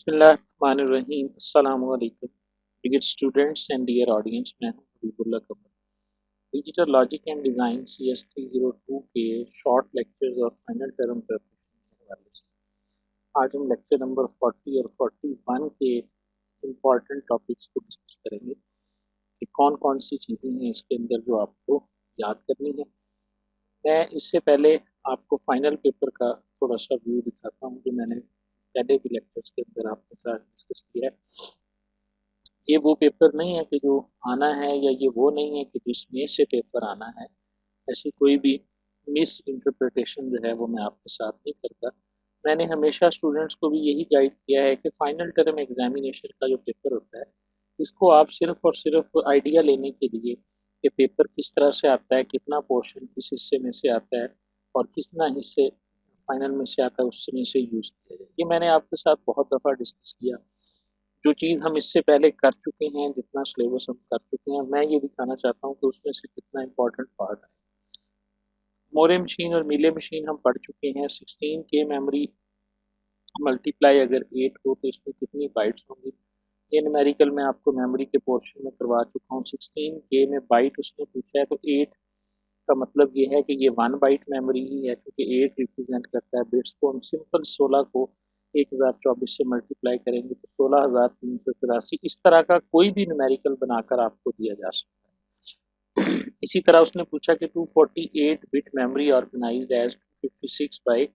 बिस्मिल्लाहिर्रहमानिर्रहीम अस्सलामु अलैकुम dear students and dear audience. मैं हूं Habibullah Kapoor. Digital logic and design CS 302 के शॉर्ट लेक्चर्स और फाइनल टर्म प्रिपरेशन के हवाले से आज हम लेक्चर नंबर 40 और 41 के इम्पॉर्टेंट टॉपिक्स को डिस्कस करेंगे कि कौन कौन सी चीज़ें हैं इसके अंदर जो आपको याद करनी है। मैं इससे पहले आपको फाइनल पेपर का थोड़ा सा व्यू दिखाता हूँ जो मैंने पहले भी लेक्चर्स के अंदर आपके साथ डिस्कस किया है। ये वो पेपर नहीं है कि जो आना है, या ये वो नहीं है कि जिसमें से पेपर आना है। ऐसी कोई भी मिस इंटरप्रिटेशन जो है वो मैं आपके साथ नहीं करता। मैंने हमेशा स्टूडेंट्स को भी यही गाइड किया है कि फाइनल टर्म एग्जामिनेशन का जो पेपर होता है, इसको आप सिर्फ और सिर्फ आइडिया लेने के लिए कि पेपर किस तरह से आता है, कितना पोर्शन किस हिस्से में से आता है और कितना हिस्से फाइनल में से आता है, उसमें से यूज़ किया जाए। ये मैंने आपके साथ बहुत दफ़ा डिस्कस किया। जो चीज़ हम इससे पहले कर चुके हैं, जितना सिलेबस हम कर चुके हैं, मैं ये दिखाना चाहता हूँ कि उसमें से कितना इम्पोर्टेंट पार्ट है। मोरे मशीन और मीले मशीन हम पढ़ चुके हैं। 16K मेमोरी मल्टीप्लाई अगर 8 हो तो इसमें कितनी बाइट्स होंगी। ये न्यूमेरिकल मैं आपको मेमोरी के पोर्शन में करवा चुका हूँ। 16K में बाइट उसने पूछा है तो 8 का मतलब ये है कि ये 1 बाइट मेमोरी ही है, क्योंकि 8 रिप्रेजेंट करता है बिट्स को। हम सिंपल 16 को 1024 से मल्टीप्लाई करेंगे तो 16,384 इस तरह का कोई भी न्यूमेरिकल बनाकर आपको दिया जा सकता है। इसी तरह उसने पूछा कि 248 bit memory organized as 256 by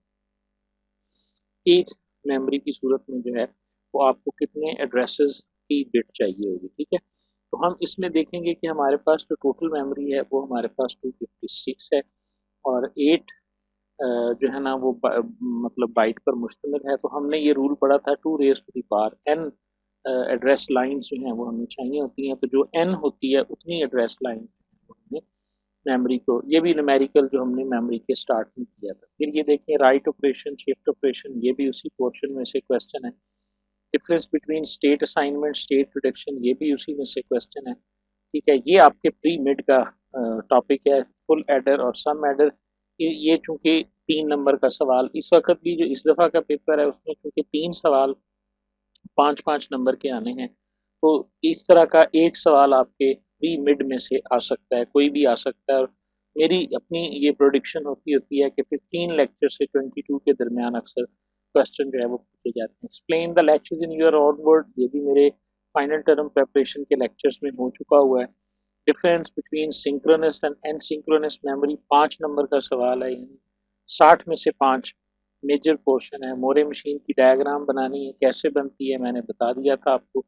8 memory की सूरत में जो है वो आपको कितने एड्रेसेस की बिट चाहिए होगी। ठीक है, तो हम इसमें देखेंगे कि हमारे पास जो टोटल मेमोरी है वो हमारे पास 256 है और 8 जो है ना वो मतलब बाइट पर मुश्तमिल है। तो हमने ये रूल पढ़ा था 2 raise to the power n address lines जो हैं वो हमें चाहिए होती हैं। तो जो n होती है उतनी एड्रेस लाइन हमें मेमोरी को, ये भी न्यूमेरिकल जो हमने मेमोरी के स्टार्ट में किया था। फिर ये देखें राइट ऑपरेशन शिफ्ट ऑपरेशन, ये भी उसी पोर्शन में से क्वेश्चन है। Difference between state assignment state protection, ये भी उसी में से क्वेश्चन है। ठीक है, ये आपके प्री मिड का टॉपिक है। फुल एडर और सम एडर, ये चूंकि 3 नंबर का सवाल इस वक्त भी जो इस दफ़ा का पेपर है उसमें चूंकि 3 सवाल 5-5 नंबर के आने हैं, तो इस तरह का एक सवाल आपके प्री मिड में से आ सकता है, कोई भी आ सकता है। और मेरी अपनी ये प्रोडिक्शन होती है कि 15 लेक्चर से 22 के दरमियान अक्सर क्वेश्चन जो है वो पूछे जाते हैं। Explain the lectures in your own word, ये भी मेरे फाइनल टर्म प्रेपरेशन के लेक्चर्स में हो चुका हुआ है। Difference between synchronous and asynchronous memory 5 number का सवाल है, यानी 60 में से 5 मेजर पोर्शन है। मोरे मशीन की डायग्राम बनानी है, कैसे बनती है मैंने बता दिया था आपको।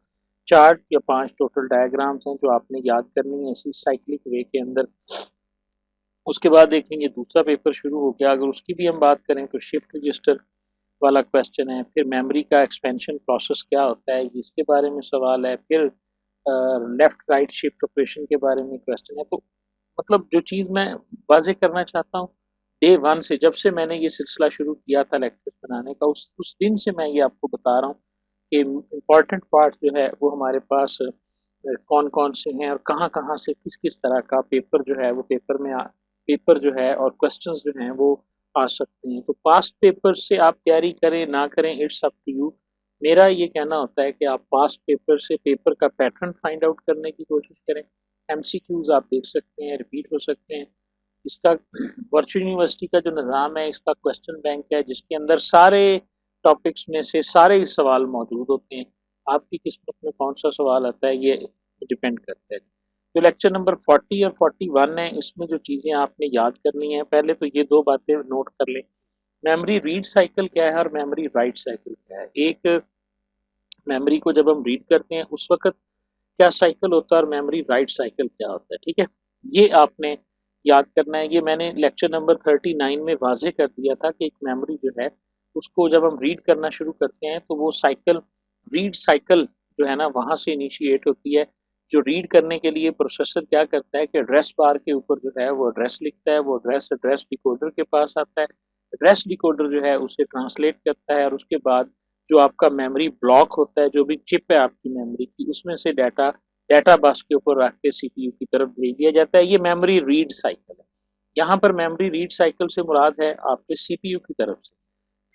4 या 5 टोटल डायग्राम्स हैं जो आपने याद करनी है इसी साइक्लिक वे के अंदर। उसके बाद देखेंगे दूसरा पेपर शुरू हो गया। अगर उसकी भी हम बात करें तो शिफ्ट रजिस्टर वाला क्वेश्चन है। फिर मेमोरी का एक्सपेंशन प्रोसेस क्या होता है, इसके बारे में सवाल है। फिर लेफ्ट राइट शिफ्ट ऑपरेशन के बारे में क्वेश्चन है। तो मतलब जो चीज़ मैं वाज़ेह करना चाहता हूँ, डे 1 से जब से मैंने ये सिलसिला शुरू किया था लेक्चर्स बनाने का, उस दिन से मैं ये आपको बता रहा हूँ कि इम्पोर्टेंट पार्ट जो है वो हमारे पास कौन-कौन से हैं और कहाँ-कहाँ से किस-किस तरह का पेपर जो है वो पेपर जो है और क्वेश्चंस जो हैं वो आ सकते हैं। तो पास्ट पेपर से आप तैयारी करें ना करें, इट्स अप टू यू। मेरा ये कहना होता है कि आप पास्ट पेपर से पेपर का पैटर्न फाइंड आउट करने की कोशिश करें। एमसीक्यूज आप देख सकते हैं, रिपीट हो सकते हैं। इसका वर्चुअल यूनिवर्सिटी का जो निज़ाम है, इसका क्वेश्चन बैंक है जिसके अंदर सारे टॉपिक्स में से सारे ही सवाल मौजूद होते हैं। आपकी किस्मत में कौन सा सवाल आता है ये डिपेंड करता है। तो लेक्चर नंबर 40 और 41 है, इसमें जो चीज़ें आपने याद करनी है, पहले तो ये 2 बातें नोट कर लें। मेमोरी रीड साइकिल क्या है और मेमोरी राइट साइकिल क्या है। एक मेमोरी को जब हम रीड करते हैं उस वक़्त क्या साइकिल होता है और मेमोरी राइट साइकिल क्या होता है। ठीक है, ये आपने याद करना है। ये मैंने लेक्चर नंबर 39 में वाज़ेह कर दिया था कि एक मेमोरी जो है उसको जब हम रीड करना शुरू करते हैं तो वो साइकिल, रीड साइकिल जो है ना वहाँ से इनिशिएट होती है। जो रीड करने के लिए प्रोसेसर क्या करता है कि एड्रेस बार के ऊपर जो है वो एड्रेस लिखता है, वो एड्रेस डिकोडर के पास आता है। एड्रेस डिकोडर जो है उसे ट्रांसलेट करता है और उसके बाद जो आपका मेमोरी ब्लॉक होता है, जो भी चिप है आपकी मेमोरी की, उसमें से डाटा डाटा बस के ऊपर रख के सीपीयू की तरफ भेज दिया जाता है। ये मेमोरी रीड साइकिल है। यहाँ पर मेमोरी रीड साइकिल से मुराद है आपके सीपीयू की तरफ से।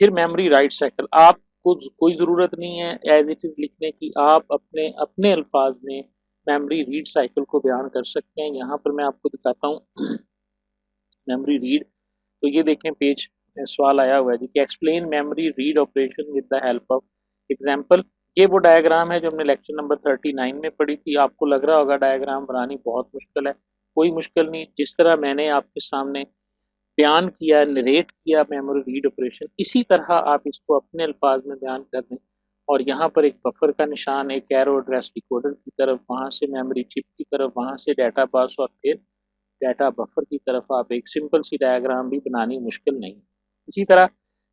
फिर मेमोरी राइट साइकिल, आप कोई ज़रूरत नहीं है एज़ इट इज़ लिखने की, आप अपने अपने अल्फाज में मेमोरी रीड साइकिल को बयान कर सकते हैं। यहाँ पर मैं आपको दिखाता हूँ मेमोरी रीड। तो ये देखें पेज सवाल आया हुआ है जी कि explain memory read operation with the help of example. ये वो डायग्राम है जो हमने लेक्चर नंबर 39 में पढ़ी थी। आपको लग रहा होगा डायग्राम बनानी बहुत मुश्किल है, कोई मुश्किल नहीं। जिस तरह मैंने आपके सामने बयान किया, नरेट किया मेमोरी रीड ऑपरेशन, इसी तरह आप इसको अपने अल्फाज में बयान कर दें। और यहाँ पर एक बफर का निशान, एक एरो एड्रेस डिकोडर की तरफ, वहाँ से मेमोरी चिप की तरफ, वहाँ से डाटा बस और फिर डाटा बफर की तरफ आप एक सिंपल सी डायग्राम भी बनानी मुश्किल नहीं। इसी तरह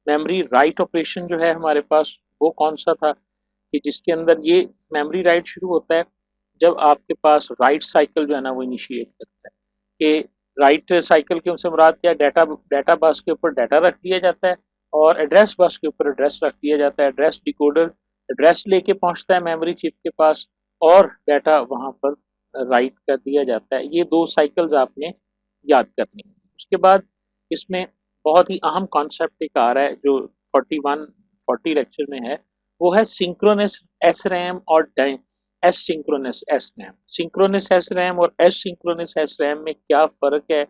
मेमोरी राइट ऑपरेशन जो है हमारे पास, वो कौन सा था कि जिसके अंदर ये मेमोरी राइट शुरू होता है जब आपके पास राइट साइकिल जो है ना वो इनिशिएट करता है। कि राइट साइकिल के उनसे मुराद क्या, डाटा डाटा बस के ऊपर डाटा रख दिया जाता है और एड्रेस बस के ऊपर एड्रेस रख दिया जाता है। एड्रेस डिकोडर एड्रेस लेके पहुंचता है मेमोरी चिप के पास और डाटा वहां पर राइट कर दिया जाता है। ये दो साइकिल्स आपने याद करनी है। उसके बाद इसमें बहुत ही अहम कॉन्सेप्ट एक आ रहा है जो 40 लेक्चर में है, वो है सिंक्रोनस एस रैम और S synchronous S RAM. Synchronous S RAM और एस सिंक्रोनस एस रैम में क्या फ़र्क है,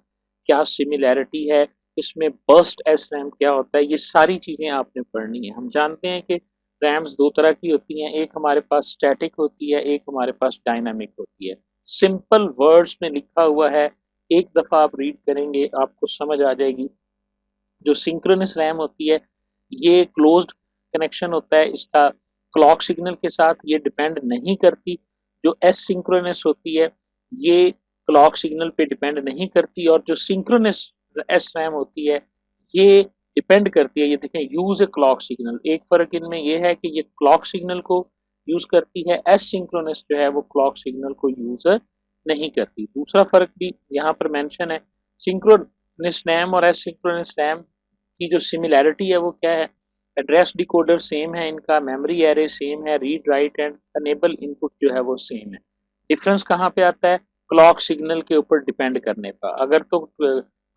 क्या सिमिलैरिटी है, इसमें बर्स्ट एस रैम क्या होता है, ये सारी चीज़ें आपने पढ़नी है। हम जानते हैं कि रैम्स दो तरह की होती हैं, एक हमारे पास स्टैटिक होती है, एक हमारे पास डायनामिक होती है। सिंपल वर्ड्स में लिखा हुआ है, एक दफ़ा आप रीड करेंगे आपको समझ आ जाएगी। जो सिंक्रोनस रैम होती है ये क्लोज्ड कनेक्शन होता है इसका क्लॉक सिग्नल के साथ, ये डिपेंड नहीं करती। जो एस सिंक्रोनस होती है ये क्लॉक सिग्नल पे डिपेंड नहीं करती, और जो सिंक्रोनस एस रैम होती है ये डिपेंड करती है। ये देखें, यूज ए क्लॉक सिग्नल, एक फ़र्क इनमें ये है कि ये क्लॉक सिग्नल को यूज़ करती है, एस सिंक्रोनस जो है वो क्लॉक सिग्नल को यूज़ नहीं करती। दूसरा फ़र्क भी यहाँ पर मेंशन है, सिंक्रोनस रैम और एसिंक्रोनस रैम की जो सिमिलैरिटी है वो क्या है, एड्रेस डिकोडर सेम है इनका, मेमोरी एरे सेम है, read write and enable input जो है वो सेम है। डिफरेंस कहाँ पे आता है, क्लॉक सिग्नल के ऊपर डिपेंड करने का। अगर तो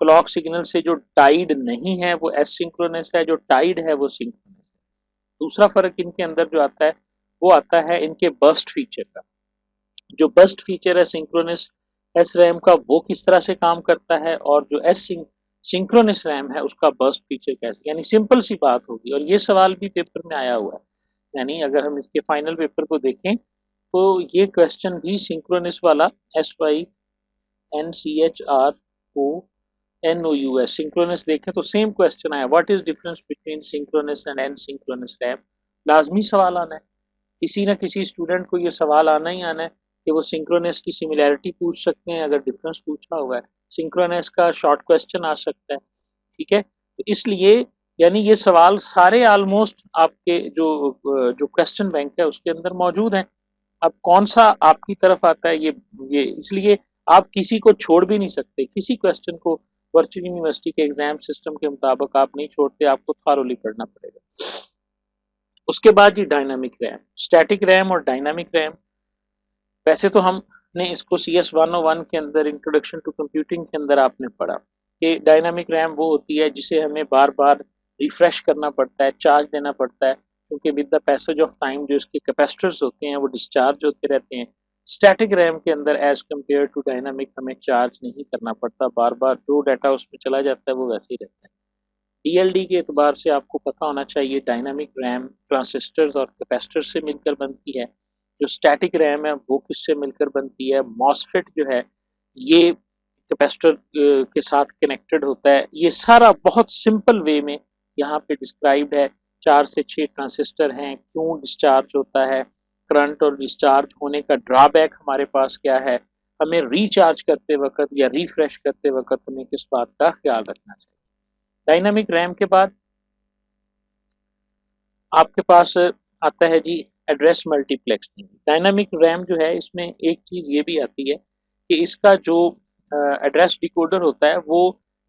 क्लॉक सिग्नल से जो टाइड नहीं है वो एसिंक्रोनस है, जो टाइड है वो सिंक्रोनस है। दूसरा फर्क इनके अंदर जो आता है वो आता है इनके बर्स्ट फीचर का। जो बर्स्ट फीचर है सिंक्रोनस एस रैम का वो किस तरह से काम करता है, और जो एस सिंक्रोनस रैम है उसका बर्स्ट फीचर कैसे, यानी सिंपल सी बात होगी। और ये सवाल भी पेपर में आया हुआ है, यानी अगर हम इसके फाइनल पेपर को देखें तो ये क्वेश्चन भी सिंक्रोनस वाला, SYNCHRONOUS सिंक्रोनस देखें तो सेम क्वेश्चन आया, what is difference between synchronous and asynchronous RAM. लाजमी सवाल आना है, किसी ना किसी स्टूडेंट को ये सवाल आना ही आना है कि वो सिंक्रोनस की सिमिलैरिटी पूछ सकते हैं अगर डिफरेंस पूछा हुआ है, सिंक्रोनस का शॉर्ट क्वेश्चन आ सकता है। ठीक है, तो इसलिए यानी ये सवाल सारे ऑलमोस्ट आपके जो क्वेश्चन बैंक है उसके अंदर मौजूद हैं। अब कौन सा आपकी तरफ आता है ये इसलिए आप किसी को छोड़ भी नहीं सकते, किसी क्वेश्चन को वर्चुअल यूनिवर्सिटी के एग्जाम सिस्टम के मुताबिक आप नहीं छोड़ते, आपको थॉरोली पढ़ना पड़ेगा। उसके बाद ये डायनामिक रैम, स्टैटिक रैम और डायनामिक रैम। वैसे तो हमने इसको CS 101 के अंदर इंट्रोडक्शन टू कंप्यूटिंग के अंदर आपने पढ़ा कि डायनामिक रैम वो होती है जिसे हमें बार बार रिफ्रेश करना पड़ता है, चार्ज देना पड़ता है, क्योंकि with the passage of time जो इसके कैपेसिटर्स होते हैं वो डिस्चार्ज होते रहते हैं। स्टैटिक रैम के अंदर एज कम्पेयर टू डायनामिक हमें चार्ज नहीं करना पड़ता, बार बार जो डाटा उसमें चला जाता है वो वैसे ही रहता है। DLD के एतबार से आपको पता होना चाहिए डायनामिक रैम ट्रांजिस्टर्स और कैपेसिटर से मिलकर बनती है, जो स्टैटिक रैम है वो किससे मिलकर बनती है, मॉसफेट जो है ये कैपेसिटर के साथ कनेक्टेड होता है। ये सारा बहुत सिंपल वे में यहाँ पे डिस्क्राइब्ड है। 4 से 6 ट्रांजिस्टर हैं, क्यों डिस्चार्ज होता है, करंट और डिस्चार्ज होने का ड्रॉबैक हमारे पास क्या है, हमें रिचार्ज करते वक्त या रिफ्रेश करते वक्त हमें किस बात का ख्याल रखना चाहिए। डायनामिक रैम के बाद आपके पास आता है जी एड्रेस मल्टीप्लेक्सिंग। डायनामिक रैम जो है इसमें एक चीज़ ये भी आती है कि इसका जो एड्रेस डिकोडर होता है वो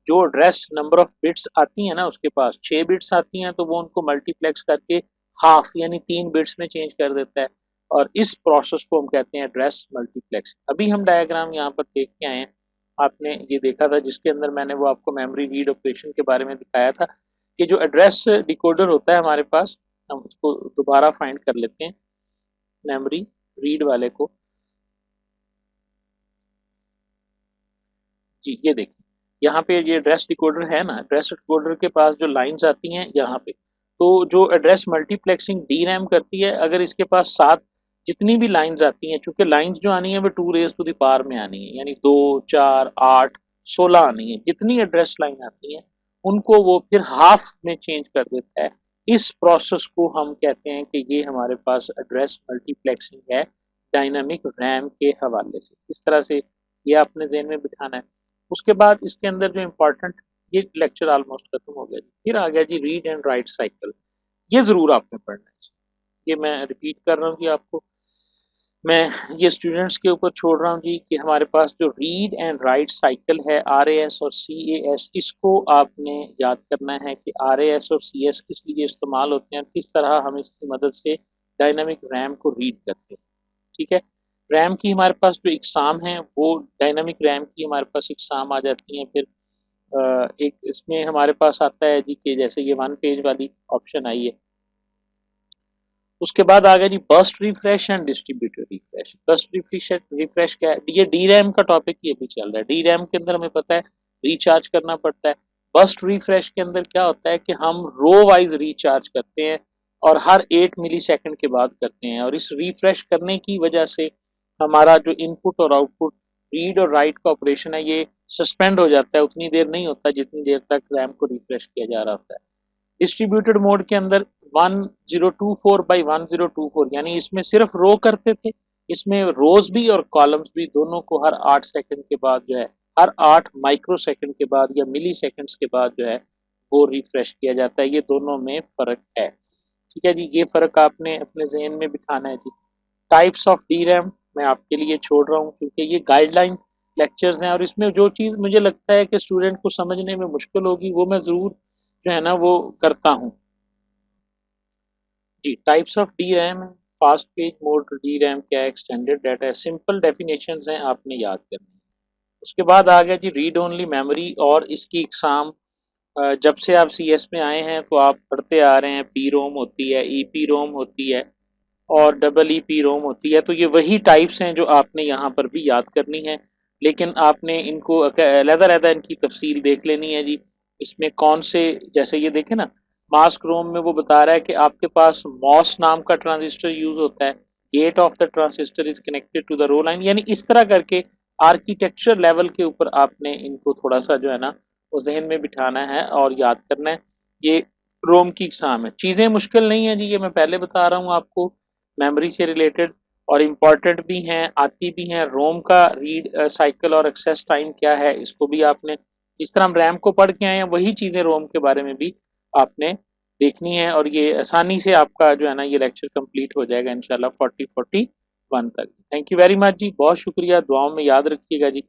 जो एड्रेस नंबर ऑफ बिट्स आती हैं ना उसके पास 6 बिट्स आती हैं, तो वो उनको मल्टीप्लेक्स करके हाफ यानी 3 बिट्स में चेंज कर देता है, और इस प्रोसेस को हम कहते हैं एड्रेस मल्टीप्लेक्स। अभी हम डायग्राम यहाँ पर देख के आए हैं, आपने ये देखा था जिसके अंदर मैंने वो आपको मेमोरी रीड ऑपरेशन के बारे में दिखाया था कि जो एड्रेस डिकोडर होता है हमारे पास हम उसको दोबारा फाइंड कर लेते हैं, मेमोरी रीड वाले को। जी ये देखिए, यहाँ पे ये एड्रेस डिकोडर है ना, एड्रेस डिकोडर के पास जो लाइंस आती हैं यहाँ पे, तो जो एड्रेस मल्टीप्लेक्सिंग डी रैम करती है, अगर इसके पास 7 जितनी भी लाइंस आती हैं, चूंकि लाइंस जो आनी है वो 2 रेज टू द पावर में आनी है, यानी 2 4 8 16 आनी है, जितनी एड्रेस लाइन आती है उनको वो फिर हाफ में चेंज कर देता है। इस प्रोसेस को हम कहते हैं कि ये हमारे पास एड्रेस मल्टीप्लेक्सिंग है डायनामिक रैम के हवाले से। इस तरह से ये आपने ज़हन में बिठाना है। उसके बाद इसके अंदर जो इम्पोर्टेंट, ये लेक्चर ऑलमोस्ट खत्म हो गया जी, फिर आ गया जी रीड एंड राइट साइकिल। ये ज़रूर आपने पढ़ना है, ये मैं रिपीट कर रहा हूँ जी आपको, मैं ये स्टूडेंट्स के ऊपर छोड़ रहा हूँ जी कि हमारे पास जो रीड एंड राइट साइकिल है RAS और CAS, इसको आपने याद करना है कि RAS और CS किस लिए इस्तेमाल होते हैं, किस तरह हम इसकी मदद से डायनामिक रैम को रीड करते हैं। ठीक है, रैम की हमारे पास जो इकसाम है वो डायनामिक रैम की हमारे पास इकसाम आ जाती हैं। फिर एक इसमें हमारे पास आता है जी कि जैसे ये 1 पेज वाली ऑप्शन आई है, उसके बाद आ गया जी burst refresh and distributed refresh. Burst refresh refresh क्या है, ये डी रैम का टॉपिक ये भी चल रहा है। डी रैम के अंदर हमें पता है रिचार्ज करना पड़ता है। बर्स्ट रिफ्रेश के अंदर क्या होता है कि हम रो वाइज रिचार्ज करते हैं और हर 8 मिली सेकेंड के बाद करते हैं, और इस रिफ्रेश करने की वजह से हमारा जो इनपुट और आउटपुट रीड और राइट का ऑपरेशन है ये सस्पेंड हो जाता है, उतनी देर नहीं होता जितनी देर तक रैम को रिफ्रेश किया जा रहा होता है। डिस्ट्रीब्यूटेड मोड के अंदर 1024 बाई 1024, यानी इसमें सिर्फ रो करते थे, इसमें रोज भी और कॉलम्स भी दोनों को हर 8 सेकंड के बाद जो है, हर 8 माइक्रो सेकंड के बाद या मिली सेकंड्स के बाद जो है वो रिफ्रेश किया जाता है। ये दोनों में फ़र्क है। ठीक है जी, ये फ़र्क आपने अपने ज़हन में बिठाना है जी। टाइप्स ऑफ डी रैम मैं आपके लिए छोड़ रहा हूँ क्योंकि ये गाइडलाइन लेक्चर्स हैं, और इसमें जो चीज़ मुझे लगता है कि स्टूडेंट को समझने में मुश्किल होगी वो मैं ज़रूर जो है ना वो करता हूँ। जी, टाइप्स ऑफ डी रैम है, fast page mode D RAM क्या है, एक्सटेंडेड डाटा है, सिंपल डेफिनेशंस हैं आपने याद करनी है। उसके बाद आ गया जी रीड ओनली मेमोरी और इसकी इकसाम। जब से आप CS में आए हैं तो आप पढ़ते आ रहे हैं, पी रोम होती है, EP रोम होती है और डबल EP रोम होती है, तो ये वही टाइप्स हैं जो आपने यहाँ पर भी याद करनी है, लेकिन आपने इनको अलग-अलग इनकी तफसील देख लेनी है जी। इसमें कौन से, जैसे ये देखें ना, मास्क रोम में वो बता रहा है कि आपके पास मॉस नाम का ट्रांजिस्टर यूज होता है, gate of the transistor is connected to the row line, यानी इस तरह करके आर्किटेक्चर लेवल के ऊपर आपने इनको थोड़ा सा जो है ना वो जहन में बिठाना है और याद करना है। ये रोम की एग्जाम है, चीज़ें मुश्किल नहीं है जी, ये मैं पहले बता रहा हूँ आपको, मेमोरी से रिलेटेड और इम्पॉर्टेंट भी हैं, आती भी हैं। रोम का रीड साइकिल और एक्सेस टाइम क्या है, इसको भी आपने, जिस तरह हम रैम को पढ़ के आए हैं वही चीज़ें रोम के बारे में भी आपने देखनी है, और ये आसानी से आपका जो है ना ये लेक्चर कंप्लीट हो जाएगा इंशाल्लाह 40-41 तक। थैंक यू वेरी मच जी, बहुत शुक्रिया, दुआओं में याद रखिएगा जी।